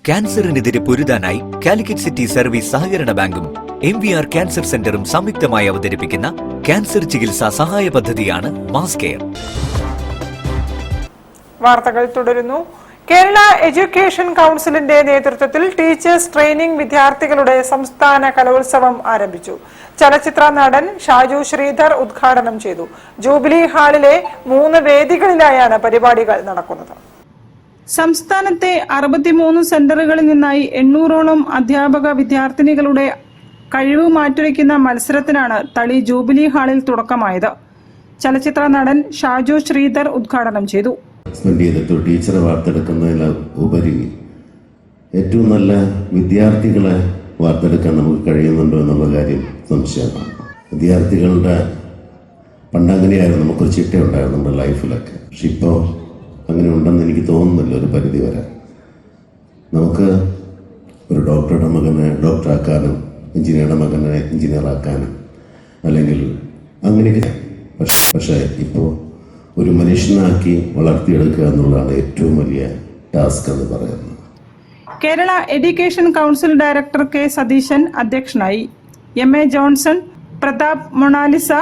ക്യാൻസറിനെതിരെ പൊരുതാനായി Calicut city service സഹകരണ ബാങ്കും MVR cancer സെന്ററും സംയുക്തമായി അവതരിപ്പിക്കുന്ന ക്യാൻസർ ചികിത്സാ സഹായ പദ്ധതിയാണ് മാസ് കെയർ. വാർത്തകൾ തുടരുന്നു. കേരള എഡ്യൂക്കേഷൻ കൗൺസിലിന്റെ നേതൃത്വത്തിൽ ടീച്ചേഴ്സ് ട്രെയിനിംഗ് വിദ്യാർത്ഥികളുടെ സംസ്ഥാന കലോത്സവം ആരംഭിച്ചു. ചലച്ചിത്ര നടൻ ഷാജു ശ്രീധർ ഉദ്ഘാടനം ചെയ്തു. ജൂബിലി ഹാളിലെ 3 വേദികളിലായാണ് പരിപാടികൾ നടക്കുന്നത്. സംസ്ഥാനത്തെ 63 സെന്ററുകളിൽ നിന്നായി 800ഓളം അധ്യാപക വിദ്യാർത്ഥിനികളുടെ കഴിവ് മാറ്റുരയ്ക്കുന്ന മത്സരത്തിനാണ് തളി ജൂബിലി ഹാളിൽ തുടക്കമായത്. ചലച്ചിത്ര നടൻ ഷാജു ശ്രീധർ ഉദ്ഘാടനം ചെയ്തു. ടീച്ചറെ വാർത്തെടുക്കുന്നതിൽ ഉപരി ഏറ്റവും നല്ല വിദ്യാർത്ഥികളെ വാർത്തെടുക്കാൻ നമുക്ക് കഴിയുന്നുണ്ടോ എന്നുള്ള കാര്യം സംശയമാണ്. വിദ്യാർത്ഥികളുടെ പണ്ടങ്ങനെയായിരുന്നു, നമുക്കൊരു ചിട്ട ഉണ്ടായിരുന്നു നമ്മുടെ ലൈഫിലൊക്കെ. പക്ഷെ ഇപ്പോൾ അങ്ങനെ ഉണ്ടെന്ന് എനിക്ക് തോന്നുന്നില്ല. ഒരു പരിധി വരെ നമുക്ക് ഒരു ഡോക്ടറുടെ മകനെ ഡോക്ടറാക്കാനും എഞ്ചിനീയറുടെ മകനെ എഞ്ചിനീയറാക്കാനും അല്ലെങ്കിൽ അങ്ങനെയൊക്കെ. പക്ഷേ ഇപ്പോൾ ഒരു മനുഷ്യനാക്കി വളർത്തിയെടുക്കുക എന്നുള്ളതാണ് ഏറ്റവും വലിയ ടാസ്ക് എന്ന് പറയുന്നത്. Kerala education council director K Satheesan അധ്യക്ഷനായി. MA Johnson, Prathap, Monalisa,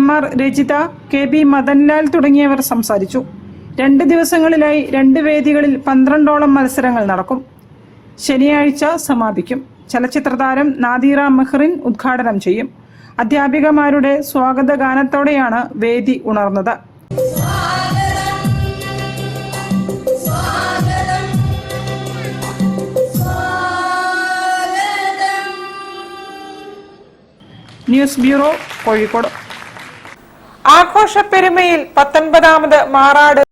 MR Rajitha, KB Madanlal തുടങ്ങിയവർ സംസാരിച്ചു. 2 ദിവസങ്ങളിലായി 2 വേദികളിൽ 12ഓളം മത്സരങ്ങൾ നടക്കും. ശനിയാഴ്ച സമാപിക്കും. ചലച്ചിത്ര താരം നാദീറ മെഹ്റിൻ ഉദ്ഘാടനം ചെയ്യും. അധ്യാപികമാരുടെ സ്വാഗത ഗാനത്തോടെയാണ് വേദി ഉണർന്നത്. News bureau, Kozhikode. ആഘോഷപ്പെരുമയിൽ 19ാമത് മാറാട്